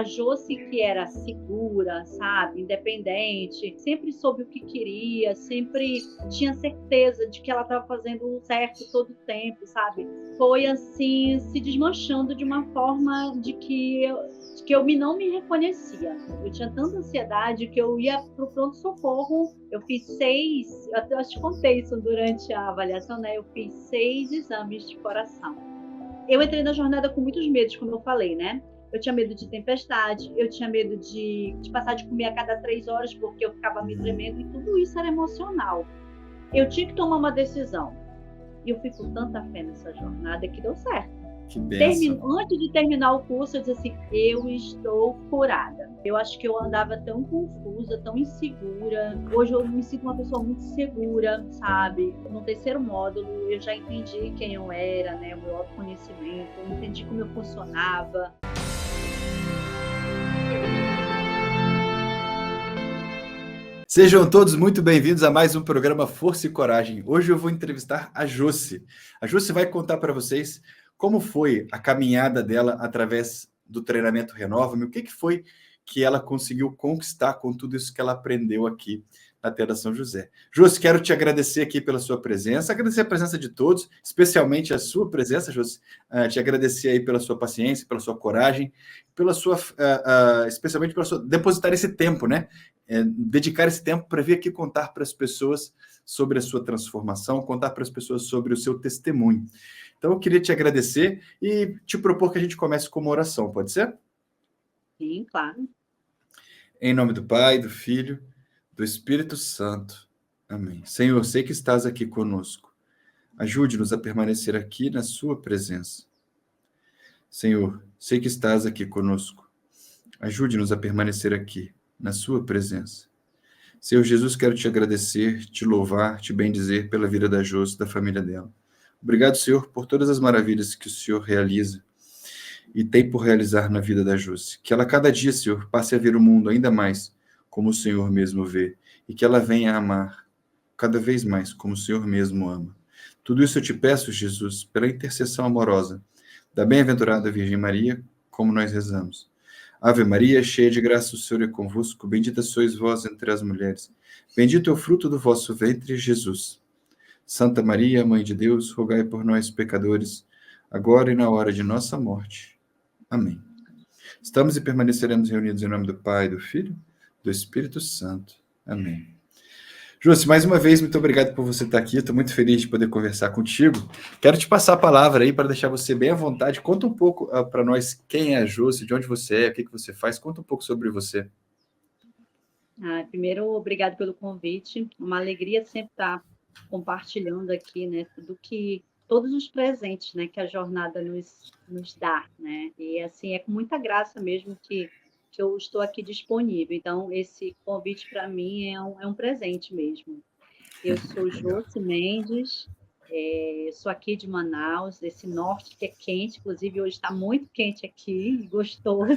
a Josi que era segura, sabe, independente, sempre soube o que queria, sempre tinha certeza de que ela estava fazendo o certo todo o tempo, sabe? Foi assim, se desmanchando de uma forma de que eu não me reconhecia. Eu tinha tanta ansiedade que eu ia para o pronto-socorro, eu fiz 6, eu acho que contei isso durante a avaliação, né? Eu fiz 6 exames de coração. Eu entrei na jornada com muitos medos, como eu falei, né? Eu tinha medo de tempestade, eu tinha medo de passar de comer a cada 3 horas, porque eu ficava me tremendo, e tudo isso era emocional. Eu tinha que tomar uma decisão. E eu fui com tanta fé nessa jornada que deu certo. Que benção. Antes de terminar o curso, eu disse assim, eu estou curada. Eu acho que eu andava tão confusa, tão insegura. Hoje eu me sinto uma pessoa muito segura, sabe? No terceiro módulo, eu já entendi quem eu era, né? O meu autoconhecimento, eu entendi como eu funcionava. Sejam todos muito bem-vindos a mais um programa Força e Coragem. Hoje eu vou entrevistar a Josi. A Josi vai contar para vocês como foi a caminhada dela através do treinamento Renova-me, o que foi que ela conseguiu conquistar com tudo isso que ela aprendeu aqui na Terra São José. Josi, quero te agradecer aqui pela sua presença, agradecer a presença de todos, especialmente a sua presença, Josi, te agradecer aí pela sua paciência, pela sua coragem, pela sua, especialmente pela sua depositar esse tempo, né? Dedicar esse tempo para vir aqui contar para as pessoas sobre a sua transformação, contar para as pessoas sobre o seu testemunho. Então, eu queria te agradecer e te propor que a gente comece com uma oração, pode ser? Sim, claro. Em nome do Pai, do Filho, do Espírito Santo. Amém. Senhor, sei que estás aqui conosco. Ajude-nos a permanecer aqui na sua presença. Senhor, sei que estás aqui conosco. Ajude-nos a permanecer aqui na sua presença. Senhor Jesus, quero te agradecer, te louvar, te bendizer pela vida da Josi, da família dela. Obrigado, Senhor, por todas as maravilhas que o Senhor realiza e tem por realizar na vida da Josi. Que ela cada dia, Senhor, passe a ver o mundo ainda mais como o Senhor mesmo vê e que ela venha a amar cada vez mais como o Senhor mesmo ama. Tudo isso eu te peço, Jesus, pela intercessão amorosa da bem-aventurada Virgem Maria, como nós rezamos. Ave Maria, cheia de graça, o Senhor é convosco, bendita sois vós entre as mulheres. Bendito é o fruto do vosso ventre, Jesus. Santa Maria, Mãe de Deus, rogai por nós, pecadores, agora e na hora de nossa morte. Amém. Estamos e permaneceremos reunidos em nome do Pai, do Filho, do Espírito Santo. Amém. Josi, mais uma vez, muito obrigado por você estar aqui. Estou muito feliz de poder conversar contigo. Quero te passar a palavra aí para deixar você bem à vontade. Conta um pouco para nós quem é a Josi, de onde você é, o que você faz. Conta um pouco sobre você. Primeiro, obrigado pelo convite. Uma alegria sempre estar compartilhando aqui, né, todos os presentes, né, que a jornada nos dá, né? E assim é com muita graça mesmo que eu estou aqui disponível. Então, esse convite para mim é um presente mesmo. Eu sou Josi Mendes, sou aqui de Manaus, esse norte que é quente, inclusive hoje está muito quente aqui, gostoso.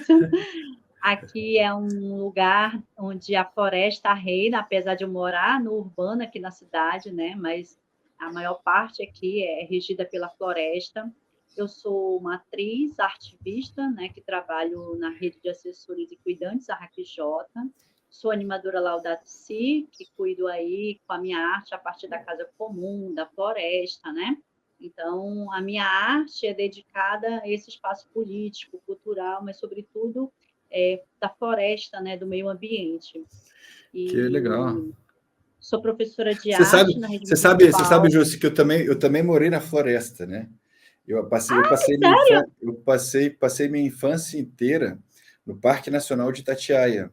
Aqui é um lugar onde a floresta reina, apesar de eu morar no urbano aqui na cidade, né? Mas a maior parte aqui é regida pela floresta. Eu sou uma atriz, ativista, né? Que trabalho na rede de assessores e cuidantes, a RAQJ. Sou animadora Laudato Si, que cuido aí com a minha arte a partir da casa comum, da floresta, né? Então, a minha arte é dedicada a esse espaço político, cultural, mas, sobretudo, da floresta, né, do meio ambiente. E que legal. Sou professora de arte na rede municipal. Você sabe, Josi, que eu também morei na floresta, né? Eu passei minha infância inteira no Parque Nacional de Itatiaia.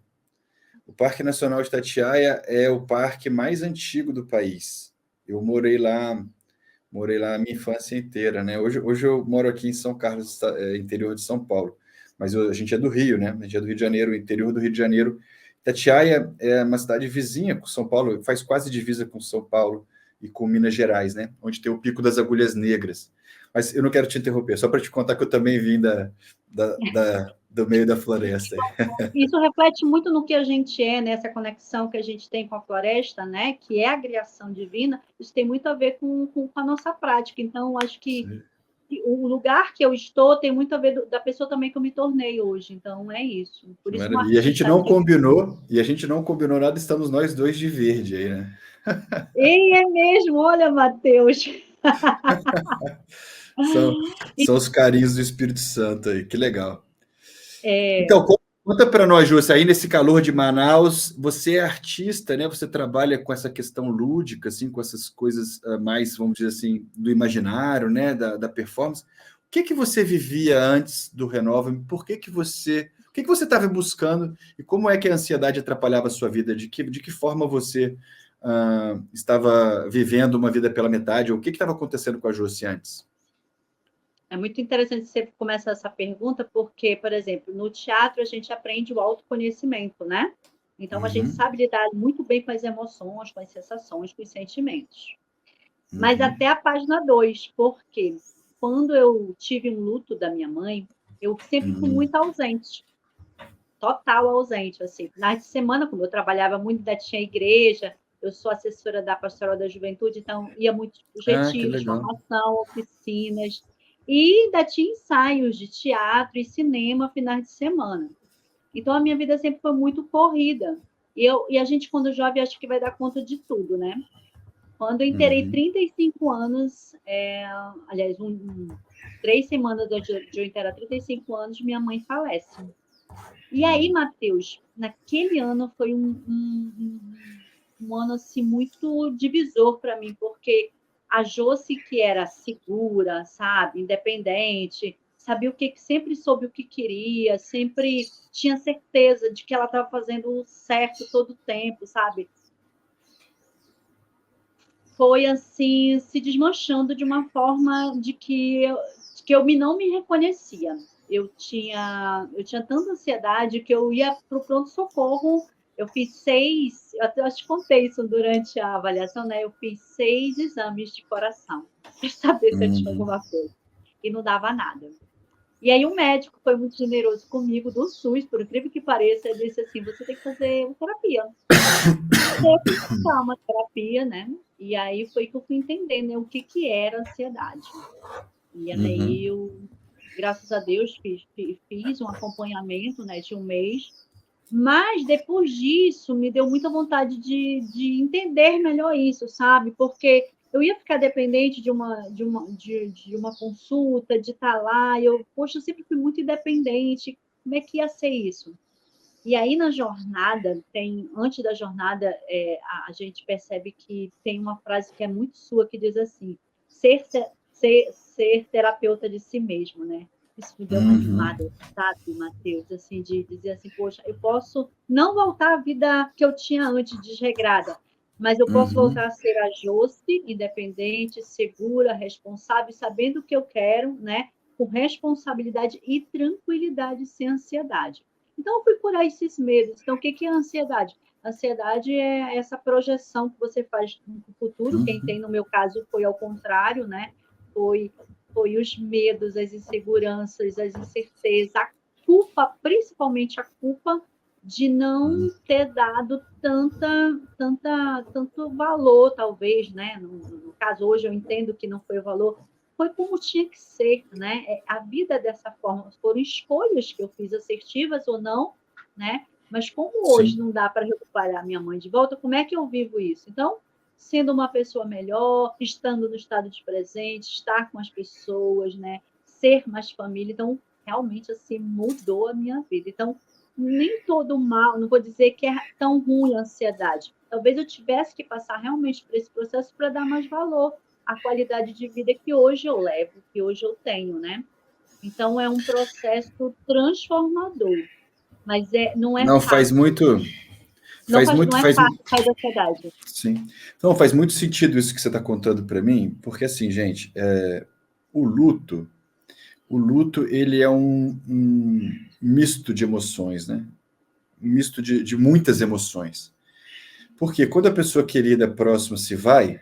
O Parque Nacional de Itatiaia é o parque mais antigo do país. Eu morei lá a minha infância inteira, né? Hoje eu moro aqui em São Carlos, interior de São Paulo, mas a gente é do Rio, né? A gente é do Rio de Janeiro, interior do Rio de Janeiro. Itatiaia é uma cidade vizinha com São Paulo, faz quase divisa com São Paulo e com Minas Gerais, né? Onde tem o Pico das Agulhas Negras. Mas eu não quero te interromper, só para te contar que eu também vim do meio da floresta. Isso reflete muito no que a gente é, nessa conexão que a gente tem com a floresta, né? Que é a criação divina. Isso tem muito a ver com a nossa prática. Então, acho que o lugar que eu estou tem muito a ver da pessoa também que eu me tornei hoje. Então, é isso. Por isso, um E a gente artista não aqui. combinou, nada, estamos nós dois de verde aí, né? E é mesmo, olha, Matheus. São os carinhos do Espírito Santo aí, que legal. É, Então, conta para nós, Júcia, aí nesse calor de Manaus, você é artista, né? Você trabalha com essa questão lúdica, assim, com essas coisas mais, vamos dizer assim, do imaginário, né? Da performance. O que você vivia antes do Renova-me? O que você estava buscando e como é que a ansiedade atrapalhava a sua vida? De que forma você estava vivendo uma vida pela metade? Ou o que estava acontecendo com a Júcia antes? é muito interessante você começar essa pergunta, porque, por exemplo, no teatro a gente aprende o autoconhecimento, né? Então a gente Uhum, sabe lidar muito bem com as emoções, com as sensações, com os sentimentos. Mas uhum, até a página 2, porque quando eu tive um luto da minha mãe, eu sempre fui uhum, muito ausente, total ausente, assim. Finais de semana, como eu trabalhava muito, ainda tinha igreja, eu sou assessora da Pastoral da Juventude, então ia muitos Ah, que retiros, legal. formação, oficinas, e ainda tinha ensaios de teatro e cinema finais de semana. Então a minha vida sempre foi muito corrida. E a gente, quando jovem, acha que vai dar conta de tudo, né? Quando eu inteirei Uhum, 35 anos, aliás, 3 semanas de eu inteirar 35 anos, minha mãe falece. E aí, Matheus, naquele ano foi um ano assim, muito divisor para mim, porque a Josi, que era segura, sabe, independente, sabia sempre soube o que queria, sempre tinha certeza de que ela estava fazendo o certo todo o tempo, sabe? Foi assim, se desmanchando de uma forma de que eu não me reconhecia. Eu tinha tanta ansiedade que eu ia para o pronto-socorro. Eu fiz 6, eu até te contei isso durante a avaliação, né? Eu fiz 6 exames de coração para saber se eu tinha uhum. alguma coisa. E não dava nada. E aí o médico foi muito generoso comigo, do SUS, por incrível que pareça, ele disse assim, você tem que fazer uma terapia. Eu fui buscar uma terapia, né? E aí foi que eu fui entender, né, o que era ansiedade. E aí Uhum. eu, graças a Deus, fiz um acompanhamento, né, de um mês. Mas depois disso, me deu muita vontade de entender melhor isso, sabe? Porque eu ia ficar dependente de uma consulta, de estar lá. Poxa, eu sempre fui muito independente. Como é que ia ser isso? E aí, na jornada, antes da jornada, a gente percebe que tem uma frase que é muito sua, que diz assim: ser terapeuta de si mesmo, né? Isso me deu uma Uhum. animada, sabe, Matheus? Assim, de dizer assim, poxa, eu posso não voltar à vida que eu tinha antes, desregrada, mas eu posso Uhum. voltar a ser a Josi, independente, segura, responsável, sabendo o que eu quero, né? Com responsabilidade e tranquilidade, sem ansiedade. Então, eu fui curar esses medos. Então, o que é a ansiedade? A ansiedade é essa projeção que você faz no futuro. Quem Uhum. tem, no meu caso, foi ao contrário, né? Foi, foi os medos, as inseguranças, as incertezas, a culpa, principalmente a culpa de não ter dado tanto valor, talvez, né? No caso, hoje eu entendo que não foi o valor, foi como tinha que ser, né? A vida dessa forma, foram escolhas que eu fiz, assertivas ou não, né? Mas como hoje Sim. não dá para recuperar minha mãe de volta, como é que eu vivo isso? Então, sendo uma pessoa melhor, estando no estado de presente, estar com as pessoas, né? Ser mais família, então realmente assim mudou a minha vida. Então, nem todo mal, não vou dizer que é tão ruim a ansiedade. Talvez eu tivesse que passar realmente por esse processo para dar mais valor a qualidade de vida que hoje eu levo, que hoje eu tenho, né? Então é um processo transformador, mas não é Não faz fácil. muito, Não faz faz, muito, não é faz, fácil sair da ansiedade. sim. Então faz muito sentido isso que você está contando para mim, porque assim, gente, o luto, o luto ele é um misto de emoções, né? Um misto de muitas emoções. Porque quando a pessoa querida próxima se vai,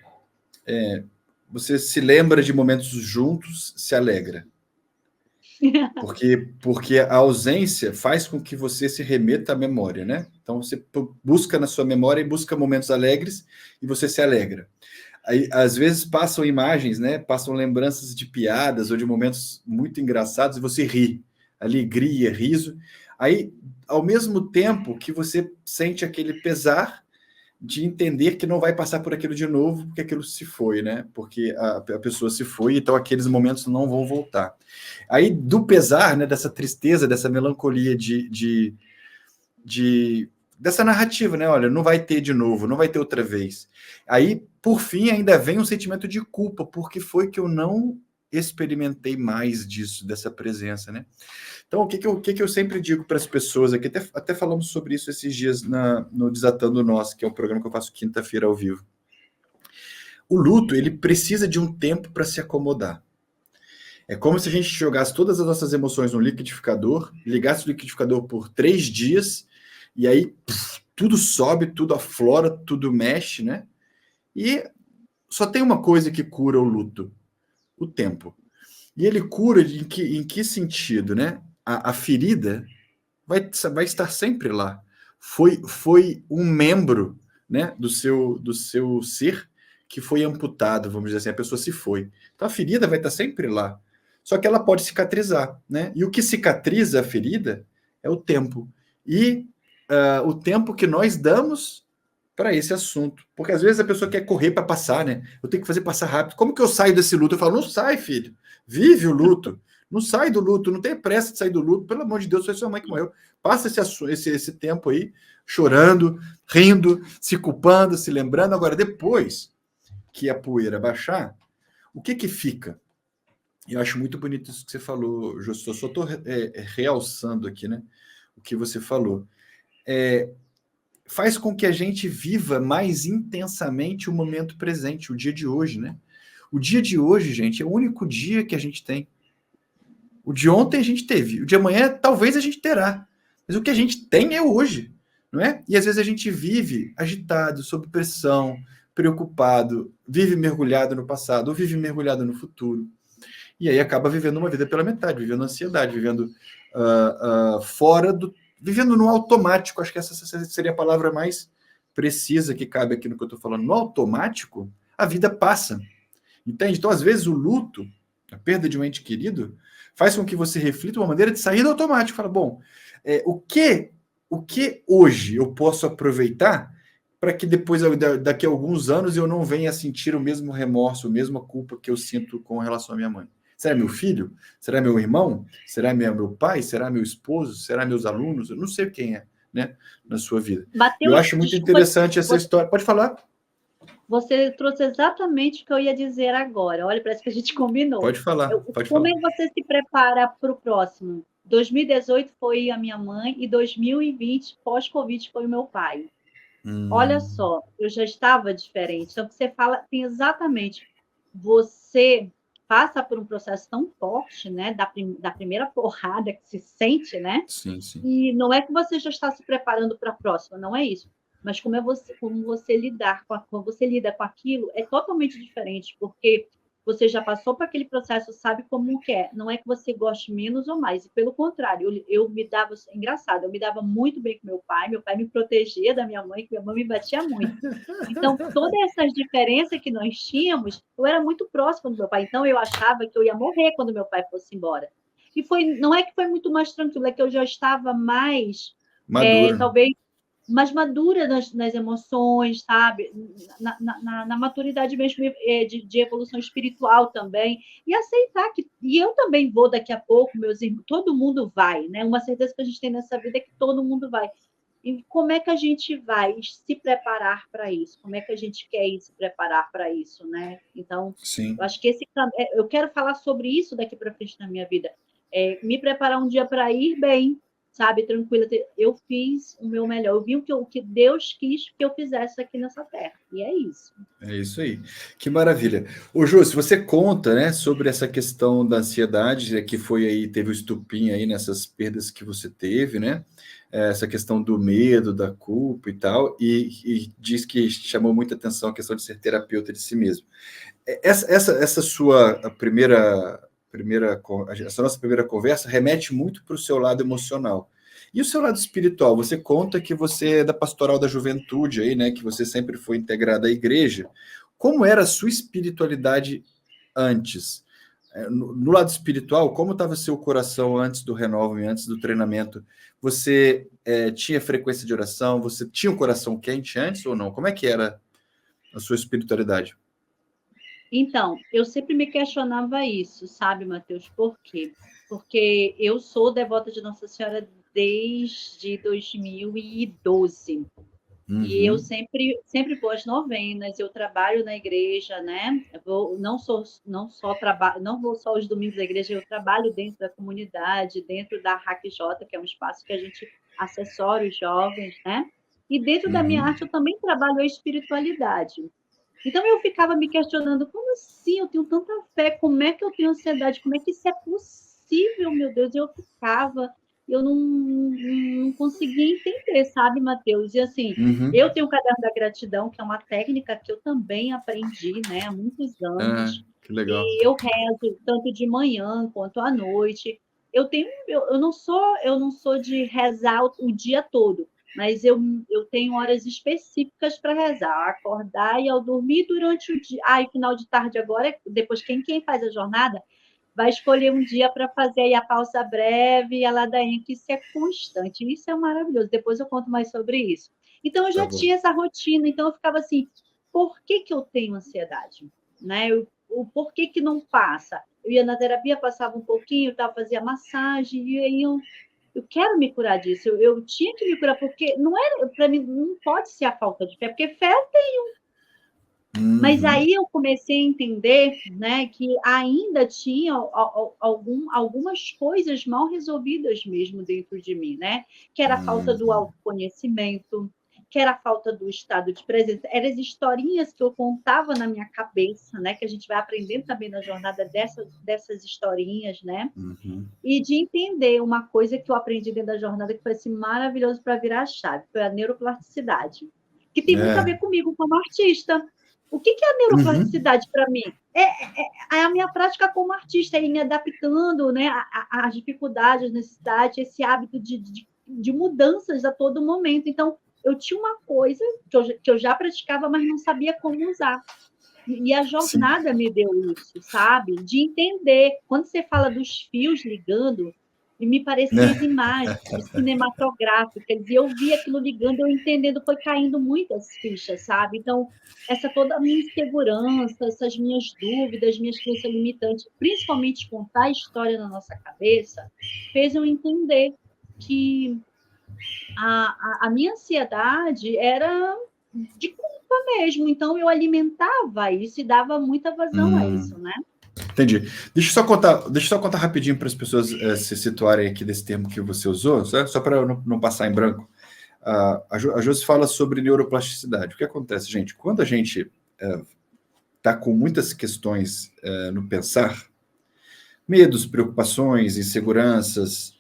você se lembra de momentos juntos, se alegra. Porque a ausência faz com que você se remeta à memória, né? Então você busca na sua memória e busca momentos alegres e você se alegra. Aí, às vezes passam imagens, né? Passam lembranças de piadas ou de momentos muito engraçados e você ri. Alegria, riso. Aí, ao mesmo tempo que você sente aquele pesar de entender que não vai passar por aquilo de novo, porque aquilo se foi, né? Porque a pessoa se foi, então aqueles momentos não vão voltar. Aí, do pesar, né? Dessa tristeza, dessa melancolia dessa narrativa, né? Olha, não vai ter de novo, não vai ter outra vez. Aí, por fim, ainda vem um sentimento de culpa, porque foi que eu não experimentei mais disso, dessa presença, né? Então, o que eu sempre digo para as pessoas aqui, até falamos sobre isso esses dias no Desatando Nós, que é um programa que eu faço quinta-feira ao vivo. O luto, ele precisa de um tempo para se acomodar. É como se a gente jogasse todas as nossas emoções no liquidificador, ligasse o liquidificador por 3 dias, e aí tudo sobe, tudo aflora, tudo mexe, né? E só tem uma coisa que cura o luto: o tempo. E ele cura em que sentido, né? A ferida vai estar sempre lá. Foi um membro, né, do seu ser que foi amputado, vamos dizer assim, a pessoa se foi. Então a ferida vai estar sempre lá. Só que ela pode cicatrizar, né? E o que cicatriza a ferida é o tempo. E o tempo que nós damos para esse assunto. Porque às vezes a pessoa quer correr para passar, né? Eu tenho que fazer passar rápido. Como que eu saio desse luto? Eu falo, não sai, filho. Vive o luto. Não sai do luto. Não tem pressa de sair do luto. Pelo amor de Deus, foi sua mãe que morreu. Passa esse tempo aí chorando, rindo, se culpando, se lembrando. Agora, depois que a poeira baixar, o que fica? Eu acho muito bonito isso que você falou, Justo. Eu só estou realçando aqui, né? O que você falou. Faz com que a gente viva mais intensamente o momento presente, o dia de hoje, né? O dia de hoje, gente, é o único dia que a gente tem. O de ontem a gente teve, o de amanhã talvez a gente terá. Mas o que a gente tem é hoje, não é? E às vezes a gente vive agitado, sob pressão, preocupado, vive mergulhado no passado ou vive mergulhado no futuro. E aí acaba vivendo uma vida pela metade, vivendo ansiedade, vivendo fora do... Vivendo no automático. Acho que essa seria a palavra mais precisa que cabe aqui no que eu estou falando. No automático, a vida passa. Entende? Então, às vezes, o luto, a perda de um ente querido, faz com que você reflita uma maneira de sair do automático. Fala, bom, o que hoje eu posso aproveitar para que depois, daqui a alguns anos, eu não venha a sentir o mesmo remorso, a mesma culpa que eu sinto com relação à minha mãe? Será meu filho? Será meu irmão? Será meu pai? Será meu esposo? Será meus alunos? Eu não sei quem é, né, na sua vida. Eu acho muito interessante essa história. Pode falar. Você trouxe exatamente o que eu ia dizer agora. Olha, parece que a gente combinou. Pode falar. Como é que você se prepara para o próximo? 2018 foi a minha mãe e 2020, pós-Covid, foi o meu pai. Olha só, eu já estava diferente. Então, você fala, tem exatamente, você passa por um processo tão forte, né, da primeira porrada que se sente, né? Sim, sim. E não é que você já está se preparando para a próxima, não é isso. Mas como você como você lida com aquilo é totalmente diferente, porque você já passou por aquele processo, sabe como que é. Não é que você goste menos ou mais, e pelo contrário, eu me dava, engraçado, eu me dava muito bem com meu pai me protegia da minha mãe, que minha mãe me batia muito. Então, todas essas diferenças que nós tínhamos, eu era muito próxima do meu pai, então eu achava que eu ia morrer quando meu pai fosse embora. E não é que foi muito mais tranquilo, é que eu já estava mais, talvez, mais madura nas emoções, sabe? Na maturidade mesmo de evolução espiritual também. E aceitar que... E eu também vou daqui a pouco, meus irmãos, todo mundo vai, né? Uma certeza que a gente tem nessa vida é que todo mundo vai. E como é que a gente vai se preparar para isso? Como é que a gente quer se preparar para isso, né? Então, sim, eu acho que eu quero falar sobre isso daqui para frente na minha vida. Me preparar um dia para ir bem, sabe, tranquila. Eu fiz o meu melhor. Eu vi o que Deus quis que eu fizesse aqui nessa terra. E é isso. É isso aí. Que maravilha. Ô, Jô, se você conta, né, sobre essa questão da ansiedade, que foi aí, teve o estupim aí nessas perdas que você teve, né? Essa questão do medo, da culpa e tal, e diz que chamou muita atenção a questão de ser terapeuta de si mesmo. Essa sua essa nossa primeira conversa remete muito para o seu lado emocional. E o seu lado espiritual? Você conta que você é da pastoral da juventude aí, né? Que você sempre foi integrada à igreja. como era a sua espiritualidade antes? No lado espiritual, como estava seu coração antes do Renove, antes do treinamento? Você tinha frequência de oração? Você tinha um coração quente antes ou não? Como é que era a sua espiritualidade? Então, eu sempre me questionava isso, sabe, Matheus? Por quê? Porque eu sou devota de Nossa Senhora desde 2012. E eu Uhum. sempre vou às novenas, eu trabalho na igreja, né? Não vou só os domingos à igreja, eu trabalho dentro da comunidade, dentro da RACJ, que é um espaço que a gente assessora os jovens, né? E dentro da minha Uhum. arte eu também trabalho a espiritualidade. Então eu ficava me questionando, como assim? Eu tenho tanta fé, como é que eu tenho ansiedade? Como é que isso é possível, meu Deus? Eu não conseguia entender, sabe, Matheus? E assim, Uhum. eu tenho o caderno da gratidão, que é uma técnica que eu também aprendi, né, há muitos anos. Que legal. E eu rezo tanto de manhã quanto à noite. Eu não sou de rezar o dia todo, mas eu tenho horas específicas para rezar, acordar e ao dormir durante o dia. E final de tarde agora, depois quem faz a jornada vai escolher um dia para fazer aí a pausa breve e a ladainha, que isso é constante, isso é maravilhoso. Depois eu conto mais sobre isso. Então eu Tá já bom. tinha essa rotina, então eu ficava assim, por que eu tenho ansiedade? Né? O porquê que não passa? Eu ia na terapia, passava um pouquinho, fazia massagem, e aí eu quero me curar disso. Eu tinha que me curar, porque não era, para mim, não pode ser a falta de fé, porque fé eu tenho. Mas Uhum. aí eu comecei a entender, né, que ainda tinha algumas coisas mal resolvidas mesmo dentro de mim, né? Que era a falta do Uhum. autoconhecimento, que era a falta do estado de presença. Eram as historinhas que eu contava na minha cabeça, né? Que a gente vai aprendendo também na jornada dessas historinhas, né? Uhum. E de entender uma coisa que eu aprendi dentro da jornada que foi assim, maravilhoso para virar a chave, foi a neuroplasticidade, que tem muito a ver comigo como artista. O que é a Uhum. neuroplasticidade para mim? É a minha prática como artista, é ir me adaptando, né, às dificuldades, às necessidades, esse hábito de mudanças a todo momento. Então, eu tinha uma coisa que eu já praticava, mas não sabia como usar. E a Sim. jornada me deu isso, sabe? De entender. Quando você fala dos fios ligando, e me pareciam as Né? imagens cinematográficas, e eu vi aquilo ligando, eu entendendo, foi caindo muitas fichas, sabe? Então, essa toda a minha insegurança, essas minhas dúvidas, minhas crenças limitantes, principalmente contar a história na nossa cabeça, fez eu entender que a minha ansiedade era de culpa mesmo, então eu alimentava isso e dava muita vazão a isso, né? Entendi. Deixa eu só contar rapidinho para as pessoas se situarem aqui desse termo que você usou, só para eu não passar em branco. A Josi fala sobre neuroplasticidade. O que acontece, gente? Quando a gente está com muitas questões no pensar, medos, preocupações, inseguranças,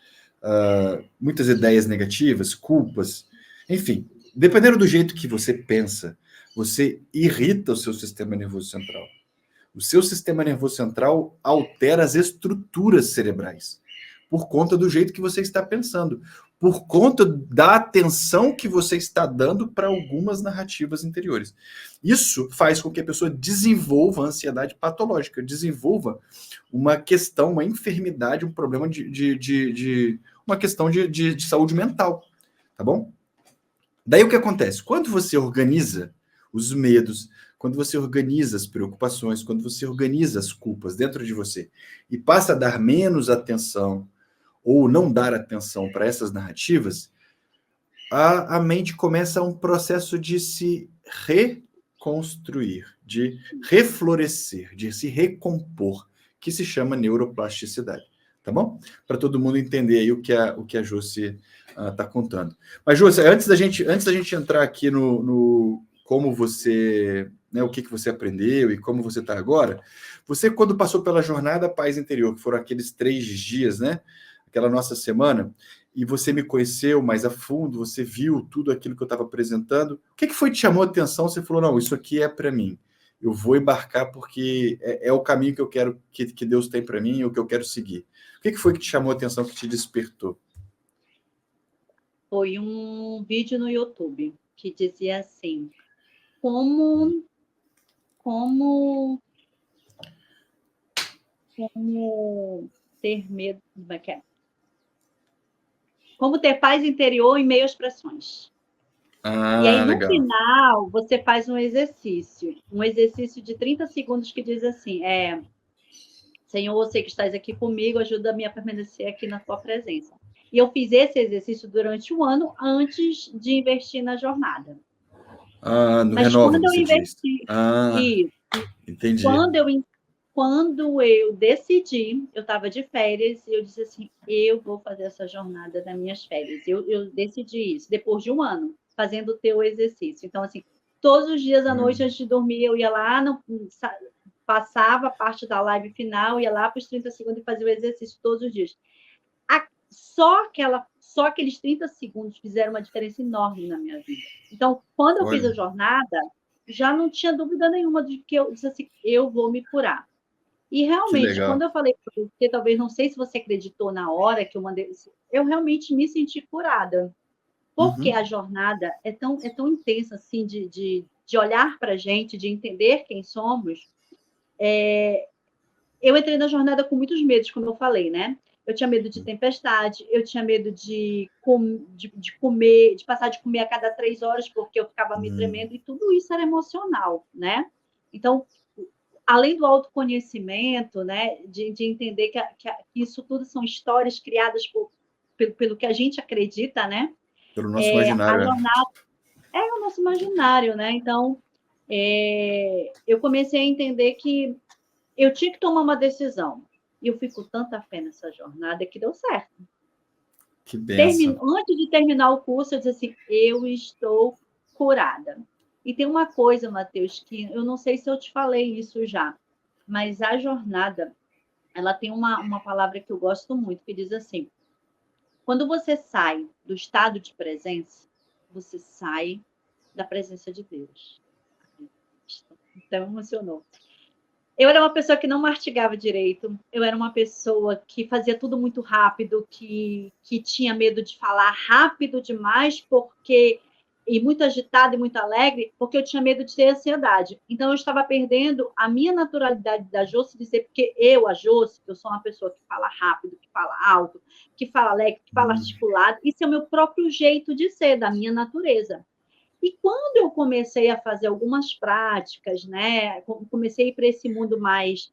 muitas ideias negativas, culpas, enfim, dependendo do jeito que você pensa, você irrita o seu sistema nervoso central. O seu sistema nervoso central altera as estruturas cerebrais por conta do jeito que você está pensando, por conta da atenção que você está dando para algumas narrativas interiores. Isso faz com que a pessoa desenvolva ansiedade patológica, desenvolva uma questão, uma enfermidade, um problema de uma questão de saúde mental, tá bom? Daí o que acontece? Quando você organiza os medos, quando você organiza as preocupações, quando você organiza as culpas dentro de você e passa a dar menos atenção ou não dar atenção para essas narrativas, a mente começa um processo de se reconstruir, de reflorescer, de se recompor, que se chama neuroplasticidade. Tá bom? Para todo mundo entender aí o que a Jossi está contando. Mas, Jossi, antes da gente entrar aqui no como você, né, o que você aprendeu e como você está agora, você, quando passou pela jornada Paz Interior, que foram aqueles 3 dias, né? Aquela nossa semana, e você me conheceu mais a fundo, você viu tudo aquilo que eu estava apresentando. O que foi que te chamou a atenção? Você falou, não, isso aqui é para mim. Eu vou embarcar porque é o caminho que eu quero, que Deus tem para mim, o que eu quero seguir. O que foi que te chamou a atenção, que te despertou? Foi um vídeo no YouTube que dizia assim: como como ter medo, como ter paz interior em meio às pressões. E aí, no Legal. final, você faz um exercício de 30 segundos que diz assim, Senhor, você que estás aqui comigo, ajuda-me a permanecer aqui na tua presença. E eu fiz esse exercício durante um ano antes de investir na jornada. No Mas Renova, quando eu você diz. investi, Entendi. quando eu decidi, eu estava de férias e eu disse assim, eu vou fazer essa jornada nas minhas férias. Eu decidi isso, depois de um ano, fazendo o teu exercício. Então, assim, todos os dias à noite, antes de dormir, eu ia lá, passava a parte da live final, ia lá para os 30 segundos e fazia o exercício todos os dias. Só aqueles 30 segundos fizeram uma diferença enorme na minha vida. Então, quando eu fiz a jornada, já não tinha dúvida nenhuma de que eu disse assim, eu vou me curar. E realmente, quando eu falei para você, talvez não sei se você acreditou na hora que eu mandei, eu realmente me senti curada. Porque a jornada é tão intensa assim de olhar para a gente, de entender quem somos. Eu entrei na jornada com muitos medos, como eu falei, né? Eu tinha medo de tempestade, eu tinha medo de comer, de passar de comer a cada 3 horas, porque eu ficava me tremendo, e tudo isso era emocional, né? Então, além do autoconhecimento, né, de entender que isso tudo são histórias criadas pelo que a gente acredita, né? Pelo nosso imaginário. A jornada é o nosso imaginário, né? Então, eu comecei a entender que eu tinha que tomar uma decisão. E eu fui com tanta fé nessa jornada que deu certo. Que benção. Antes de terminar o curso, eu disse assim, eu estou curada. E tem uma coisa, Matheus, que eu não sei se eu te falei isso já, mas a jornada, ela tem uma palavra que eu gosto muito, que diz assim, quando você sai do estado de presença, você sai da presença de Deus. Então, emocionou. Eu era uma pessoa que não mastigava direito, eu era uma pessoa que fazia tudo muito rápido, que tinha medo de falar rápido demais, e muito agitada e muito alegre, porque eu tinha medo de ter ansiedade. Então, eu estava perdendo a minha naturalidade da Josi, dizer, porque a Josi, eu sou uma pessoa que fala rápido, que fala alto, que fala alegre, que fala articulado, isso é o meu próprio jeito de ser, da minha natureza. E quando eu comecei a fazer algumas práticas, né, comecei a ir para esse mundo mais,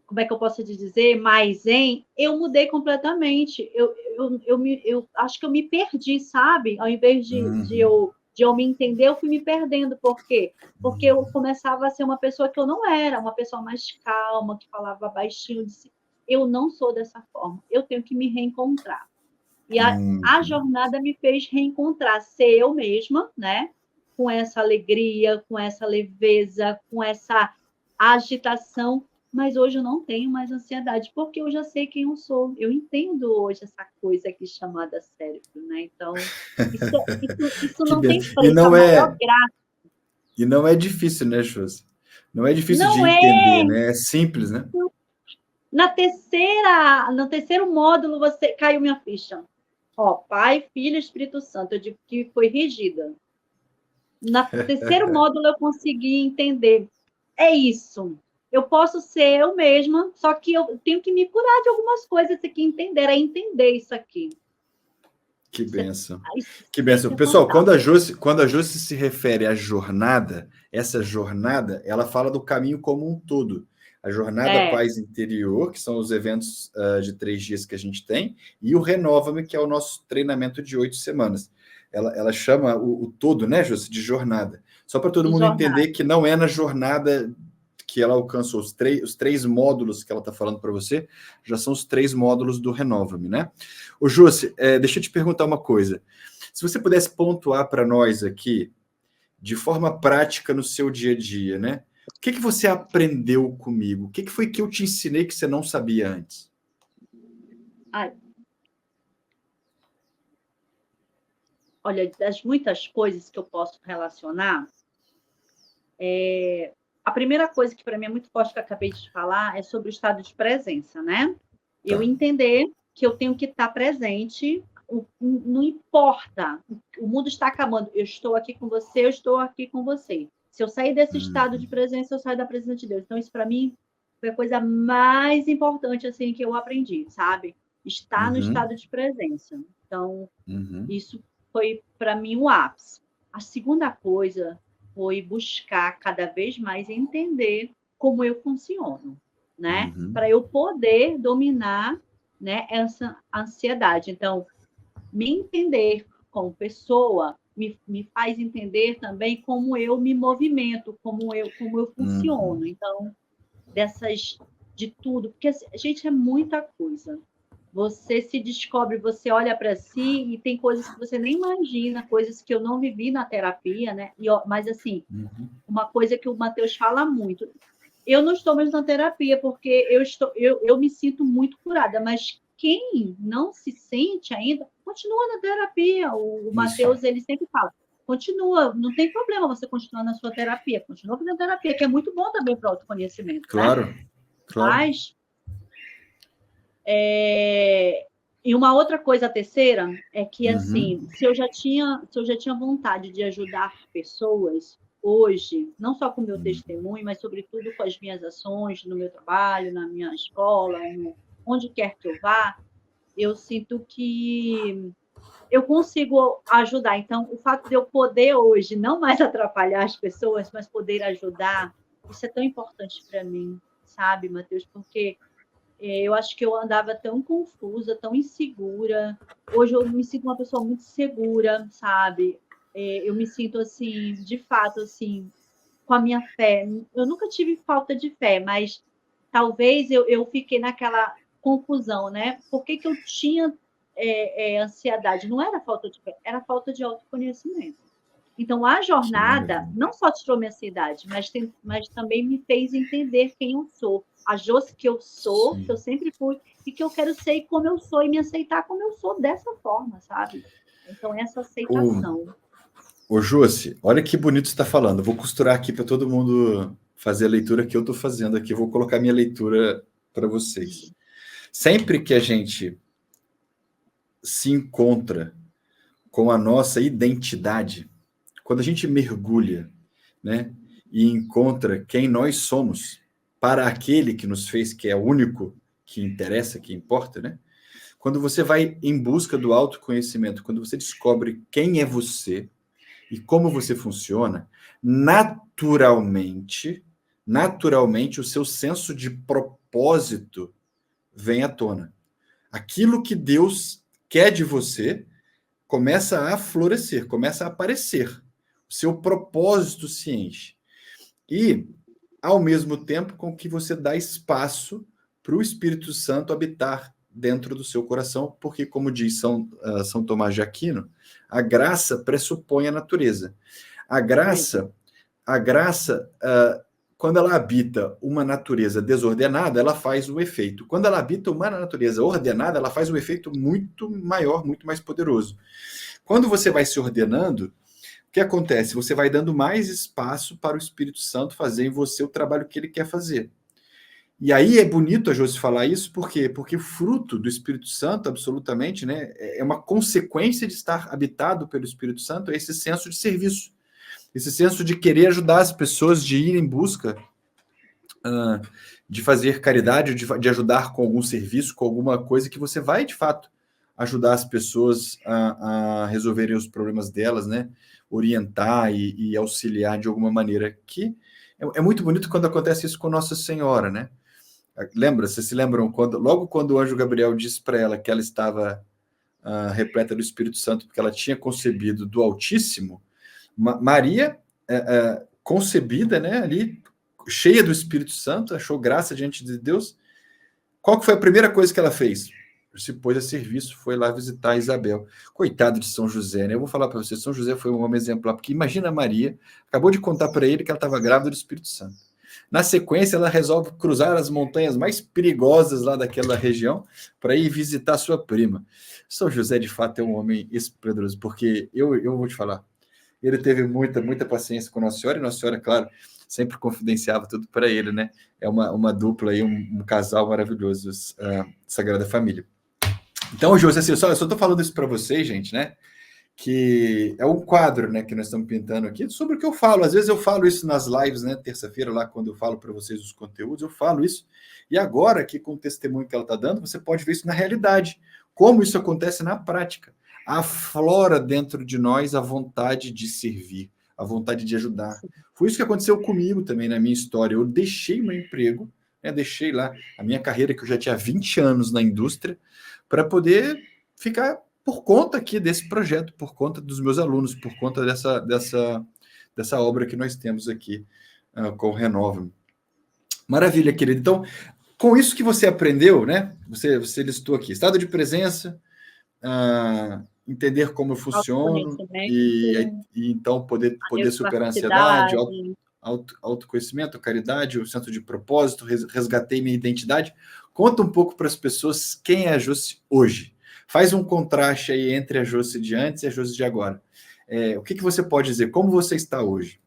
como é que eu posso te dizer, mais zen, eu mudei completamente. Eu acho que eu me perdi, sabe? Ao invés de eu me entender, eu fui me perdendo. Por quê? Porque eu começava a ser uma pessoa que eu não era, uma pessoa mais calma, que falava baixinho. Disse, eu não sou dessa forma, eu tenho que me reencontrar. E a jornada me fez reencontrar, ser eu mesma, né? Com essa alegria, com essa leveza, com essa agitação. Mas hoje eu não tenho mais ansiedade, porque eu já sei quem eu sou. Eu entendo hoje essa coisa aqui chamada cérebro, né? Então, isso não tem preço, a maior graça. E não é difícil, né, Josi? Não é difícil de Não entender, né? É simples, né? No terceiro módulo, você caiu minha ficha. Ó, Pai, Filho e Espírito Santo. Eu digo que foi rígida. No terceiro módulo, eu consegui entender. É isso. Eu posso ser eu mesma, só que eu tenho que me curar de algumas coisas aqui, entender isso aqui. Que benção. Isso Que benção. é Pessoal, fantástico. quando a Josi se refere à jornada, essa jornada, ela fala do caminho como um todo. A jornada Paz Interior, que são os eventos de 3 dias que a gente tem, e o Renova-me, que é o nosso treinamento de 8 semanas. Ela chama o todo, né, Josi, de jornada. Só para todo mundo entender que não é na jornada que ela alcançou os três módulos que ela está falando para você, já são os 3 módulos do Renova-me, né? Ô, Josi, deixa eu te perguntar uma coisa. Se você pudesse pontuar para nós aqui, de forma prática no seu dia a dia, né? O que você aprendeu comigo? O que foi que eu te ensinei que você não sabia antes? Olha, das muitas coisas que eu posso relacionar, a primeira coisa que para mim é muito forte que eu acabei de falar é sobre o estado de presença, né? Eu entender que eu tenho que estar presente, não importa, o mundo está acabando, eu estou aqui com você, eu estou aqui com você. Se eu sair desse estado de presença, eu saio da presença de Deus. Então, isso para mim foi a coisa mais importante assim que eu aprendi, sabe? Estar no estado de presença. Então, isso foi para mim o ápice. A segunda coisa foi buscar cada vez mais entender como eu funciono, né? Para eu poder dominar, né, essa ansiedade. Então, me entender como pessoa me faz entender também como eu me movimento, como eu funciono. Então, de tudo, porque a gente é muita coisa. Você se descobre, você olha para si e tem coisas que você nem imagina, coisas que eu não vivi na terapia, né? Mas, assim, uma coisa que o Matheus fala muito. Eu não estou mais na terapia, porque eu me sinto muito curada, mas quem não se sente ainda, continua na terapia. O Matheus, ele sempre fala, continua, não tem problema você continuar na sua terapia, continua fazendo terapia, que é muito bom também para o autoconhecimento. Claro, né? claro. Mas, e uma outra coisa, a terceira, é que, assim, se eu já tinha vontade de ajudar pessoas, hoje, não só com o meu testemunho, mas, sobretudo, com as minhas ações, no meu trabalho, na minha escola, onde quer que eu vá, eu sinto que eu consigo ajudar. Então, o fato de eu poder hoje não mais atrapalhar as pessoas, mas poder ajudar, isso é tão importante para mim, sabe, Matheus? Porque eu acho que eu andava tão confusa, tão insegura. Hoje eu me sinto uma pessoa muito segura, sabe? Eu me sinto, assim, de fato, assim, com a minha fé. Eu nunca tive falta de fé, mas talvez eu fiquei naquela confusão, né? Por que eu tinha ansiedade? Não era falta de fé, era falta de autoconhecimento. Então, a jornada não só tirou minha ansiedade, mas também me fez entender quem eu sou. A Josi que eu sou, que eu sempre fui, e que eu quero ser como eu sou, e me aceitar como eu sou dessa forma, sabe? Então, essa aceitação. Ô, Josi, olha que bonito você está falando. Eu vou costurar aqui para todo mundo fazer a leitura que eu estou fazendo aqui. Eu vou colocar minha leitura para vocês. Sempre que a gente se encontra com a nossa identidade, quando a gente mergulha, né, e encontra quem nós somos para aquele que nos fez, que é o único que interessa, que importa, né? Quando você vai em busca do autoconhecimento, quando você descobre quem é você e como você funciona, naturalmente, o seu senso de propósito vem à tona. Aquilo que Deus quer de você começa a florescer, começa a aparecer. O seu propósito se enche. E, ao mesmo tempo, com que você dá espaço para o Espírito Santo habitar dentro do seu coração, porque, como diz São Tomás de Aquino, a graça pressupõe a natureza. A graça, quando ela habita uma natureza desordenada, ela faz um efeito. Quando ela habita uma natureza ordenada, ela faz um efeito muito maior, muito mais poderoso. Quando você vai se ordenando, o que acontece? Você vai dando mais espaço para o Espírito Santo fazer em você o trabalho que ele quer fazer. E aí é bonito a Josi falar isso, por quê? Porque o fruto do Espírito Santo, absolutamente, né, é uma consequência de estar habitado pelo Espírito Santo, é esse senso de serviço, esse senso de querer ajudar as pessoas, de ir em busca de fazer caridade, de ajudar com algum serviço, com alguma coisa que você vai, de fato, ajudar as pessoas a resolverem os problemas delas, né? Orientar e auxiliar de alguma maneira. Que é muito bonito quando acontece isso com Nossa Senhora, né? Vocês se lembram logo quando o anjo Gabriel disse para ela que ela estava repleta do Espírito Santo, porque ela tinha concebido do Altíssimo, Maria, concebida, né, ali, cheia do Espírito Santo, achou graça diante de Deus. Qual que foi a primeira coisa que ela fez? Se pôs a serviço, foi lá visitar Isabel. Coitado de São José, né? Eu vou falar para você, São José foi um homem exemplar, porque imagina a Maria, acabou de contar para ele que ela estava grávida do Espírito Santo. Na sequência, ela resolve cruzar as montanhas mais perigosas lá daquela região para ir visitar sua prima. São José, de fato, é um homem esplendoroso, porque eu vou te falar, ele teve muita paciência com Nossa Senhora, e Nossa Senhora, claro, sempre confidenciava tudo para ele, né? É uma dupla aí, um casal maravilhoso, Sagrada Família. Então, José, assim, eu só estou falando isso para vocês, gente, né? que é um quadro, né, que nós estamos pintando aqui, sobre o que eu falo. Às vezes eu falo isso nas lives, né, terça-feira, lá quando eu falo para vocês os conteúdos, eu falo isso. E agora, aqui com o testemunho que ela está dando, você pode ver isso na realidade, como isso acontece na prática. Aflora dentro de nós a vontade de servir, a vontade de ajudar. Foi isso que aconteceu comigo também na minha história. Eu deixei meu emprego, né, deixei lá a minha carreira, que eu já tinha 20 anos na indústria, para poder ficar por conta aqui desse projeto, por conta dos meus alunos, por conta dessa obra que nós temos aqui com o Renova. Maravilha, querido. Então, com isso que você aprendeu, né? Você listou aqui, estado de presença, entender como eu funciono e então poder superar a ansiedade, autoconhecimento, caridade, o senso de propósito, resgatei minha identidade. Conta um pouco para as pessoas quem é a Josi hoje. Faz um contraste aí entre a Josi de antes e a Josi de agora. O que você pode dizer? Como você está hoje?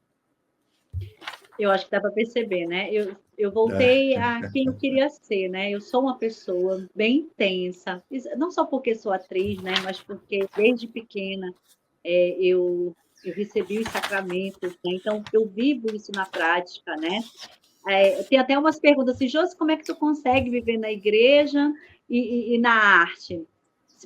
Eu acho que dá para perceber, né? Eu voltei a quem eu queria ser, né? Eu sou uma pessoa bem intensa, não só porque sou atriz, né? Mas porque desde pequena eu recebi os sacramentos, né? Então eu vivo isso na prática, né? Tem até umas perguntas assim, Josi, como é que tu consegue viver na igreja e na arte?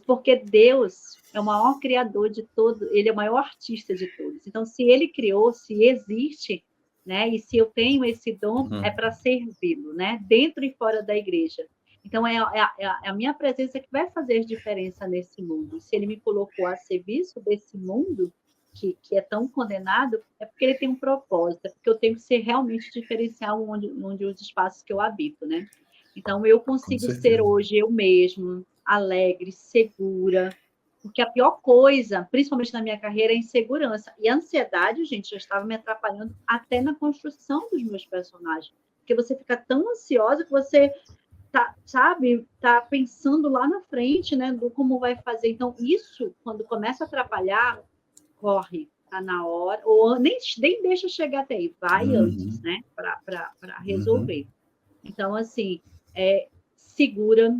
Porque Deus é o maior criador de todo, ele é o maior artista de todos. Então, se ele criou, se existe, né? E se eu tenho esse dom, é para servi-lo, né? Dentro e fora da igreja. Então, é a minha presença que vai fazer diferença nesse mundo. Se ele me colocou a serviço desse mundo, que é tão condenado, é porque ele tem um propósito, é porque eu tenho que ser realmente diferencial onde os espaços que eu habito, né? Então, eu consigo ser hoje eu mesmo, alegre, segura, porque a pior coisa, principalmente na minha carreira, é a insegurança. E a ansiedade, gente, já estava me atrapalhando até na construção dos meus personagens. Porque você fica tão ansiosa que você tá pensando lá na frente, né, do como vai fazer. Então, isso, quando começa a atrapalhar, corre, tá na hora, ou nem deixa chegar até aí, vai antes, né, para resolver. Então, assim, segura,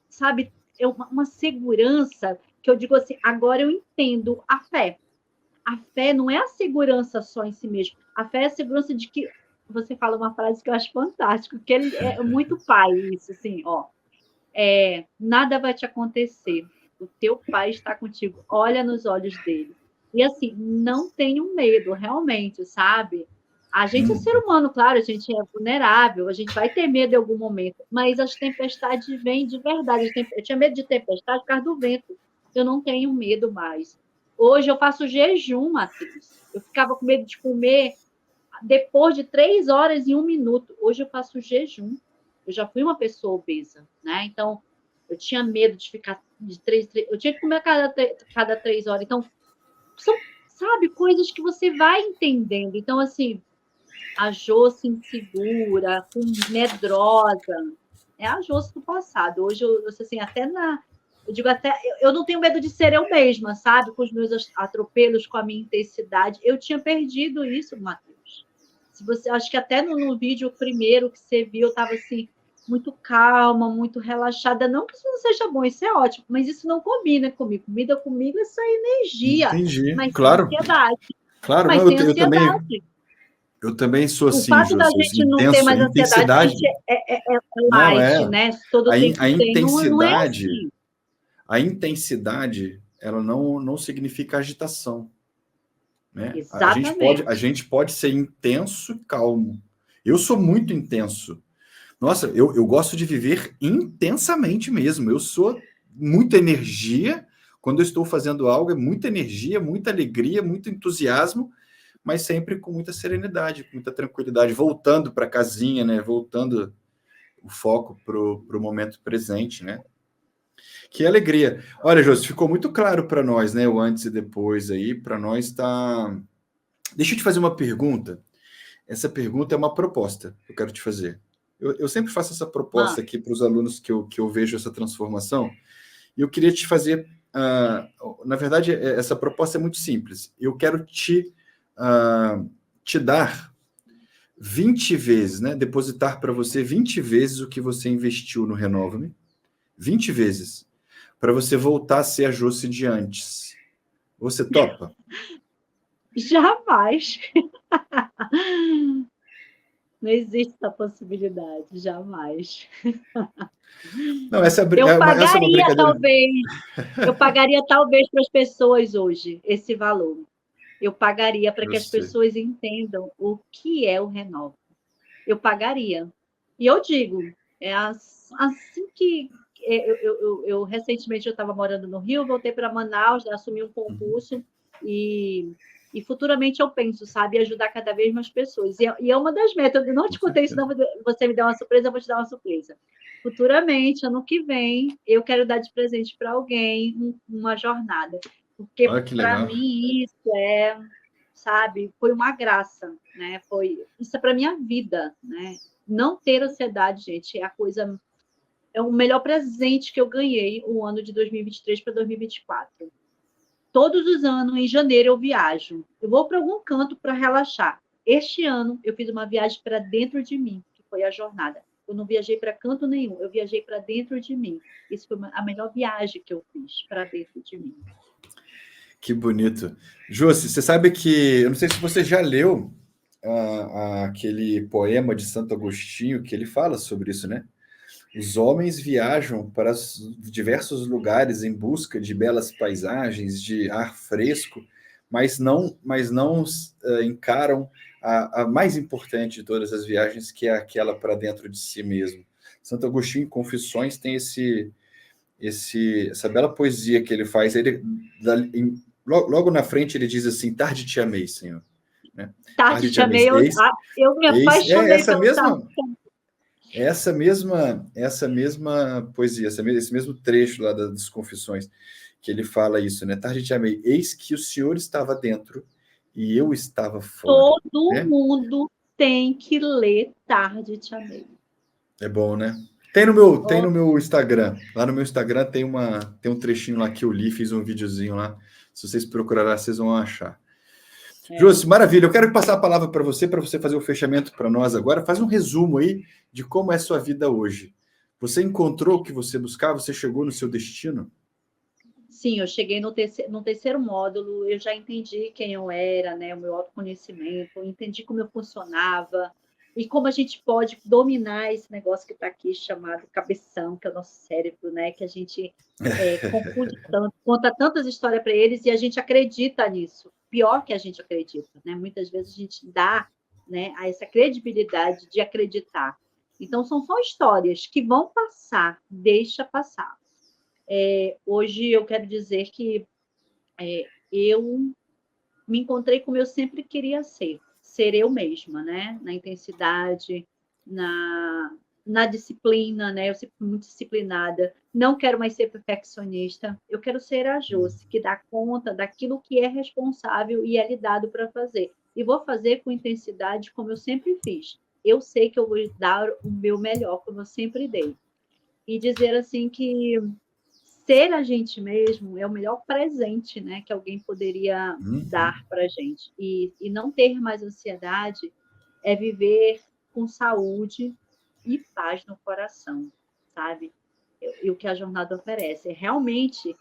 sabe, é uma segurança que eu digo assim, agora eu entendo a fé. A fé não é a segurança só em si mesmo. A fé é a segurança de que você fala uma frase que eu acho fantástica, que ele é muito pai, isso, assim, ó. Nada vai te acontecer. O teu pai está contigo. Olha nos olhos dele. E assim, não tenham medo, realmente, sabe? A gente é ser humano, claro, a gente é vulnerável, a gente vai ter medo em algum momento, mas as tempestades vêm de verdade. Eu tinha medo de tempestade por causa do vento. Eu não tenho medo mais. Hoje eu faço jejum, Matheus. Eu ficava com medo de comer depois de 3 horas e 1 minuto. Hoje eu faço jejum. Eu já fui uma pessoa obesa, né? Então, eu tinha medo de ficar de 3... Eu tinha que comer cada 3 horas. Então, são, sabe, coisas que você vai entendendo. Então, assim, a Josi insegura, medrosa, é a Josi do passado. Hoje, eu assim, eu digo até, eu não tenho medo de ser eu mesma, sabe? Com os meus atropelos, com a minha intensidade. Eu tinha perdido isso, Matheus. Se você, acho que até no vídeo primeiro que você viu, eu estava assim, muito calma, muito relaxada. Não que isso não seja bom, isso é ótimo, mas isso não combina comigo. Comigo essa energia. Entendi, Mas claro. tem ansiedade. Claro, mas não, tem ansiedade. Eu também sou assim, o fato da gente não ter mais ansiedade é light, né? Todo tempo a tem. Não é intensidade, assim. A intensidade, ela não significa agitação. Né? Exatamente. A gente pode ser intenso e calmo. Eu sou muito intenso. Nossa, eu gosto de viver intensamente mesmo. Eu sou muita energia. Quando eu estou fazendo algo, é muita energia, muita alegria, muito entusiasmo, mas sempre com muita serenidade, com muita tranquilidade, voltando para a casinha, né? Voltando o foco para o momento presente, né? Que alegria. Olha, Josi, ficou muito claro para nós, né? O antes e depois aí, para nós tá. Deixa eu te fazer uma pergunta. Essa pergunta é uma proposta que eu quero te fazer. Eu sempre faço essa proposta aqui para os alunos que eu vejo essa transformação. E eu queria te fazer. Na verdade, essa proposta é muito simples. Eu quero te dar 20 vezes, né? Depositar para você 20 vezes o que você investiu no Renova-me. 20 vezes. Para você voltar a ser a Josi de antes. Você topa? Jamais. Não existe essa possibilidade, jamais. Não, essa Eu é uma pagaria, brincadeira. talvez. Eu pagaria, talvez, para as pessoas hoje esse valor. Eu pagaria para Eu que as sei. pessoas entendam o que é o Renova. Eu pagaria. E eu digo, é assim que eu recentemente eu estava morando no Rio, voltei para Manaus, assumi um concurso e futuramente eu penso, sabe, ajudar cada vez mais pessoas. E é uma das metas. Eu não Com te contei isso, certeza. não, você me der uma surpresa, eu vou te dar uma surpresa. Futuramente, ano que vem, eu quero dar de presente para alguém uma jornada, porque Olha que para legal. mim isso é, sabe, foi uma graça, né? Isso é para minha vida, né? Não ter ansiedade, gente, é o melhor presente que eu ganhei o ano de 2023 para 2024. Todos os anos, em janeiro, eu viajo. Eu vou para algum canto para relaxar. Este ano, eu fiz uma viagem para dentro de mim, que foi a jornada. Eu não viajei para canto nenhum, eu viajei para dentro de mim. Isso foi a melhor viagem que eu fiz para dentro de mim. Que bonito. Josi, você sabe que, eu não sei se você já leu aquele poema de Santo Agostinho que ele fala sobre isso, né? Os homens viajam para diversos lugares em busca de belas paisagens, de ar fresco, mas não encaram a mais importante de todas as viagens, que é aquela para dentro de si mesmo. Santo Agostinho, em Confissões, tem essa bela poesia que ele faz. Logo na frente ele diz assim: Tarde te amei, Senhor. Né? Tarde Tarde te te amei. amei, eu me É apaixonei pelo Tarde. essa mesma poesia, esse mesmo trecho lá das Confissões, que ele fala isso, né? Tarde te amei, eis que o Senhor estava dentro e eu estava fora, Todo né? mundo tem que ler Tarde te amei. É bom, né? Tem no Oh, meu Instagram. Lá no meu Instagram tem um trechinho lá que eu li, fiz um videozinho lá. Se vocês procurarem, vocês vão achar. é. Josi, maravilha. Eu quero passar a palavra para você fazer o fechamento para nós agora. Faz um resumo aí de como é a sua vida hoje. Você encontrou o que você buscava? Você chegou no seu destino? Sim, eu cheguei no terceiro módulo, eu já entendi quem eu era, né, o meu autoconhecimento, entendi como eu funcionava e como a gente pode dominar esse negócio que está aqui chamado cabeção, que é o nosso cérebro, né, que a gente confunde tanto, conta tantas histórias para eles e a gente acredita nisso. Pior que a gente acredita, né? Muitas vezes a gente dá, né, a essa credibilidade de acreditar. Então, são só histórias que vão passar, deixa passar. Hoje eu quero dizer que eu me encontrei como eu sempre queria ser eu mesma, né? Na intensidade, na disciplina, né? Eu sempre fui muito disciplinada. Não quero mais ser perfeccionista. Eu quero ser a Josi, que dá conta daquilo que é responsável e é lhe dado para fazer. E vou fazer com intensidade, como eu sempre fiz. Eu sei que eu vou dar o meu melhor, como eu sempre dei. E dizer assim que ser a gente mesmo é o melhor presente, né, que alguém poderia Uhum. dar para a gente. E não ter mais ansiedade é viver com saúde e paz no coração, sabe? E o que a jornada oferece. Realmente,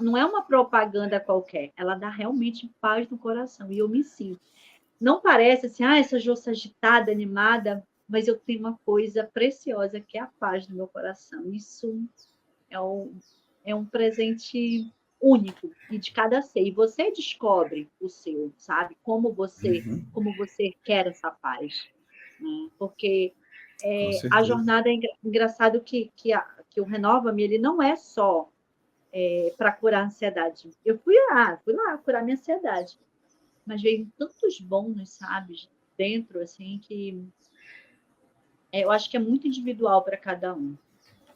não é uma propaganda qualquer, ela dá realmente paz no coração. E eu me sinto. Não parece assim, essa Jossa agitada, animada, mas eu tenho uma coisa preciosa que é a paz no meu coração. Isso é um presente único e de cada ser. E você descobre o seu, sabe? Como você quer essa paz. Né? Porque Com a certeza. jornada é engraçado que o Renova-me, ele não é só para curar a ansiedade. Eu fui lá curar minha ansiedade. Mas veio tantos bônus, sabe? Dentro, assim, que eu acho que é muito individual para cada um.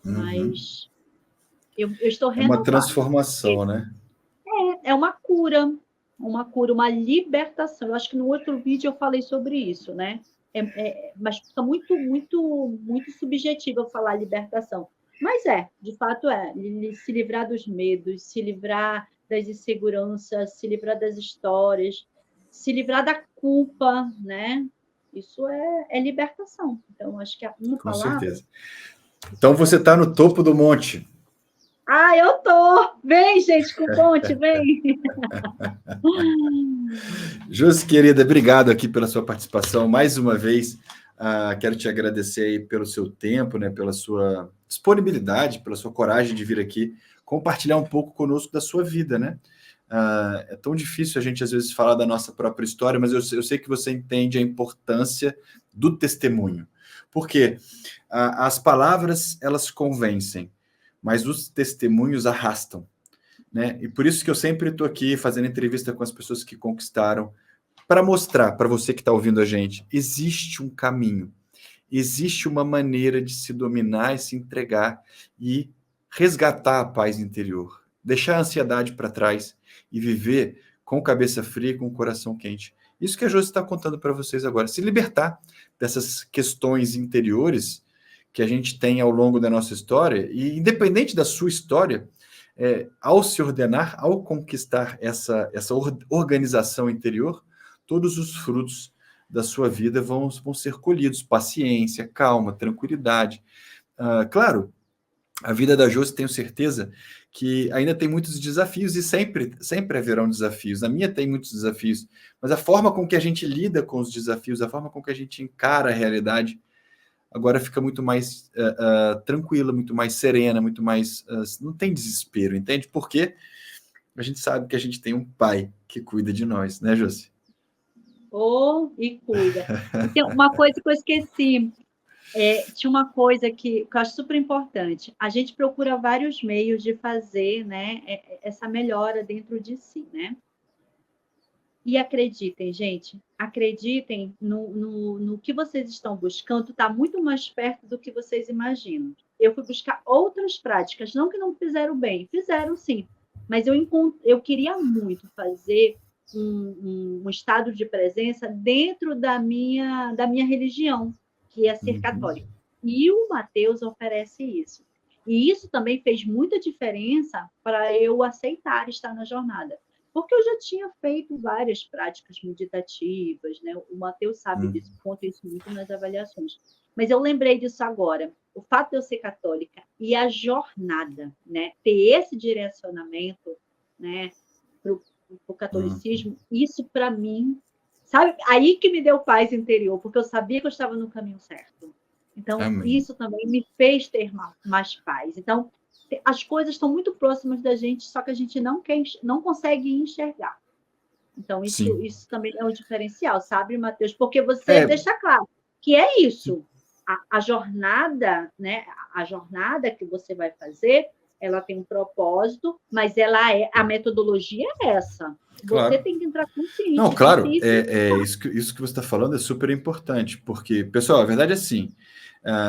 Uhum. Mas eu estou É uma renovada. transformação, né? É uma cura, uma libertação. Eu acho que no outro vídeo eu falei sobre isso, né? Mas fica muito, muito, muito subjetivo eu falar libertação. Mas de fato se livrar dos medos, se livrar das inseguranças, se livrar das histórias, se livrar da culpa, né? Isso é libertação. Então, acho que uma Com palavra, certeza. isso Então é você está libertação. no topo do monte. Ah, eu tô! Vem, gente, com ponte, vem! Josi, querida, obrigado aqui pela sua participação mais uma vez. Quero te agradecer aí pelo seu tempo, né, pela sua disponibilidade, pela sua coragem de vir aqui compartilhar um pouco conosco da sua vida, né? É tão difícil a gente, às vezes, falar da nossa própria história, mas eu sei que você entende a importância do testemunho. Porque as palavras, elas convencem, mas os testemunhos arrastam, né? E por isso que eu sempre estou aqui fazendo entrevista com as pessoas que conquistaram, para mostrar para você que está ouvindo a gente, existe um caminho, existe uma maneira de se dominar e se entregar e resgatar a paz interior, deixar a ansiedade para trás e viver com cabeça fria e com o coração quente. Isso que a Josi está contando para vocês agora, se libertar dessas questões interiores que a gente tem ao longo da nossa história, e independente da sua história, ao se ordenar, ao conquistar essa organização interior, todos os frutos da sua vida vão ser colhidos. Paciência, calma, tranquilidade. Claro, a vida da Josi, tenho certeza que ainda tem muitos desafios e sempre haverão desafios. A minha tem muitos desafios, mas a forma com que a gente lida com os desafios, a forma com que a gente encara a realidade, agora fica muito mais tranquila, muito mais serena, muito mais... não tem desespero, entende? Porque a gente sabe que a gente tem um pai que cuida de nós, né, Josi? Oh, e cuida. E tem uma coisa que eu esqueci. Tinha uma coisa que eu acho super importante. A gente procura vários meios de fazer, né, essa melhora dentro de si, né? E acreditem, gente, acreditem no que vocês estão buscando, está muito mais perto do que vocês imaginam. Eu fui buscar outras práticas, não que não fizeram bem, fizeram sim, mas eu queria muito fazer um estado de presença dentro da minha religião, que é ser católica. E o Mateus oferece isso. E isso também fez muita diferença para eu aceitar estar na jornada. Porque eu já tinha feito várias práticas meditativas, né? O Mateus sabe disso, conta isso muito nas avaliações. Mas eu lembrei disso agora. O fato de eu ser católica e a jornada, né? Ter esse direcionamento, né? Para o catolicismo, isso para mim, sabe? Aí que me deu paz interior, porque eu sabia que eu estava no caminho certo. Então, Amém. Isso também me fez ter mais paz. Então, as coisas estão muito próximas da gente, só que a gente não consegue enxergar. Então, isso também é um diferencial, sabe, Mateus? Porque você deixa claro que é isso. A jornada, né? A jornada que você vai fazer, ela tem um propósito, mas a metodologia é essa. Claro. Você tem que entrar consciente. Não, claro, isso que você está falando é super importante, porque, pessoal, a verdade é assim,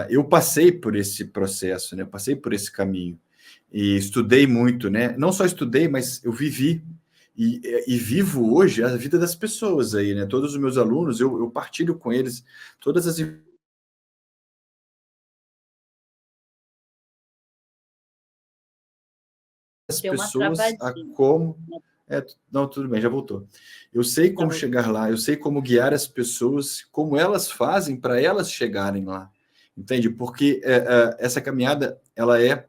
eu passei por esse processo, né? Eu passei por esse caminho e estudei muito, né? Não só estudei, mas eu vivi e vivo hoje a vida das pessoas aí, né? Todos os meus alunos, eu partilho com eles todas as pessoas a como... não, tudo bem, já voltou. Eu sei como chegar lá, eu sei como guiar as pessoas, como elas fazem para elas chegarem lá, entende? Porque essa caminhada, ela é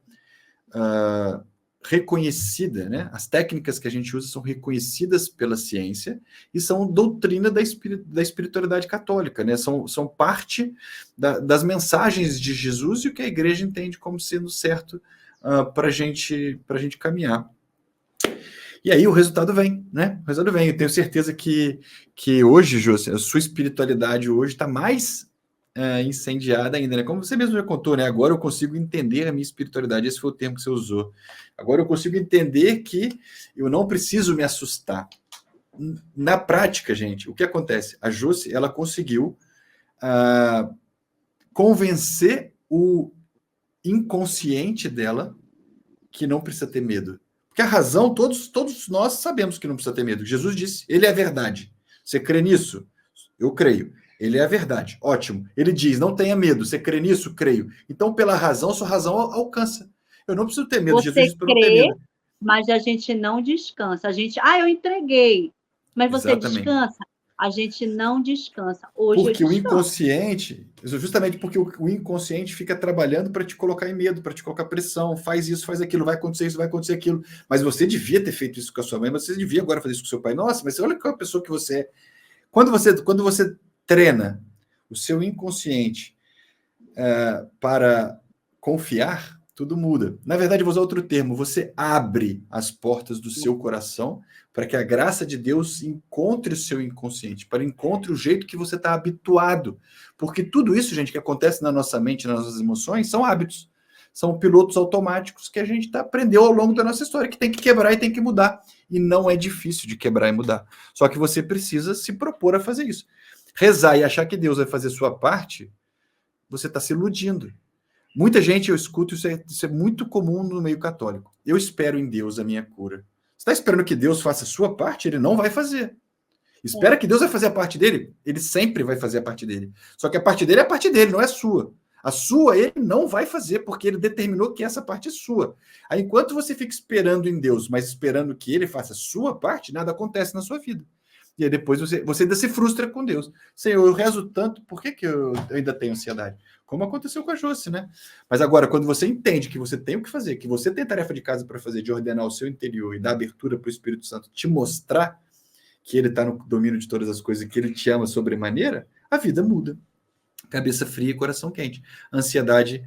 reconhecida, né? As técnicas que a gente usa são reconhecidas pela ciência e são doutrina da espiritualidade católica, né? São parte das mensagens de Jesus e o que a igreja entende como sendo certo para a gente caminhar. E aí o resultado vem, né? O resultado vem. Eu tenho certeza que hoje, José, a sua espiritualidade hoje está mais incendiada ainda, né? Como você mesmo já contou, né? Agora eu consigo entender a minha espiritualidade. Esse foi o termo que você usou. Agora eu consigo entender que eu não preciso me assustar. Na prática, gente, o que acontece? A Josi, ela conseguiu convencer o inconsciente dela que não precisa ter medo. Porque a razão, todos nós sabemos que não precisa ter medo. Jesus disse, ele é a verdade. Você crê nisso? Eu creio. Ele é a verdade. Ótimo. Ele diz, não tenha medo. Você crê nisso? Creio. Então, pela razão, sua razão alcança. Eu não preciso ter medo. Você Jesus disse para não ter medo. Mas a gente não descansa. A gente, eu entreguei. Mas você Exatamente. Descansa? a gente não descansa. Hoje Porque eu o descanso. inconsciente, justamente porque o inconsciente fica trabalhando para te colocar em medo, para te colocar pressão, faz isso, faz aquilo, vai acontecer isso, vai acontecer aquilo. Mas você devia ter feito isso com a sua mãe, mas você devia agora fazer isso com o seu pai. Nossa, mas olha qual a pessoa que você é. Quando você treina o seu inconsciente para confiar, tudo muda. Na verdade, vou usar outro termo. Você abre as portas do seu coração para que a graça de Deus encontre o seu inconsciente, para encontre o jeito que você está habituado. Porque tudo isso, gente, que acontece na nossa mente, nas nossas emoções, são hábitos. São pilotos automáticos que a gente aprendeu ao longo da nossa história, que tem que quebrar e tem que mudar. E não é difícil de quebrar e mudar. Só que você precisa se propor a fazer isso. Rezar e achar que Deus vai fazer sua parte, você está se iludindo. Muita gente, eu escuto, isso é muito comum no meio católico. Eu espero em Deus a minha cura. Você está esperando que Deus faça a sua parte? Ele não vai fazer. Espera que Deus vai fazer a parte dele? Ele sempre vai fazer a parte dele. Só que a parte dele é a parte dele, não é sua. A sua ele não vai fazer, porque ele determinou que essa parte é sua. Aí, enquanto você fica esperando em Deus, mas esperando que ele faça a sua parte, nada acontece na sua vida. E aí depois você ainda se frustra com Deus. Senhor, eu rezo tanto, por que eu ainda tenho ansiedade? Como aconteceu com a Josi, né? Mas agora, quando você entende que você tem o que fazer, que você tem tarefa de casa para fazer, de ordenar o seu interior e dar abertura para o Espírito Santo te mostrar que ele está no domínio de todas as coisas e que ele te ama sobremaneira, a vida muda. Cabeça fria e coração quente. A ansiedade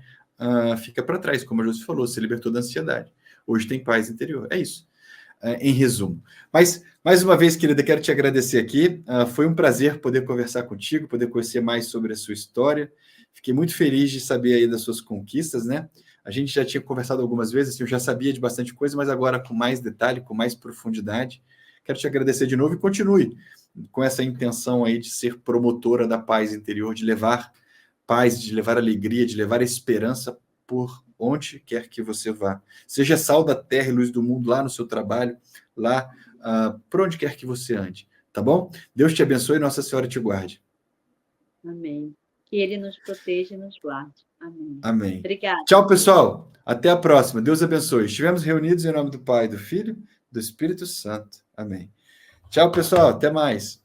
fica para trás, como a Josi falou, se libertou da ansiedade. Hoje tem paz interior. É isso. Em resumo. Mas, mais uma vez, querida, quero te agradecer aqui. Foi um prazer poder conversar contigo, poder conhecer mais sobre a sua história. Fiquei muito feliz de saber aí das suas conquistas, né? A gente já tinha conversado algumas vezes, assim, eu já sabia de bastante coisa, mas agora com mais detalhe, com mais profundidade. Quero te agradecer de novo e continue com essa intenção aí de ser promotora da paz interior, de levar paz, de levar alegria, de levar esperança por onde quer que você vá. Seja sal da terra e luz do mundo lá no seu trabalho, lá por onde quer que você ande, tá bom? Deus te abençoe e Nossa Senhora te guarde. Amém. Que ele nos proteja e nos guarde. Amém. Amém. Obrigada. Tchau, pessoal. Até a próxima. Deus abençoe. Estivemos reunidos em nome do Pai, do Filho, do Espírito Santo. Amém. Tchau, pessoal. Até mais.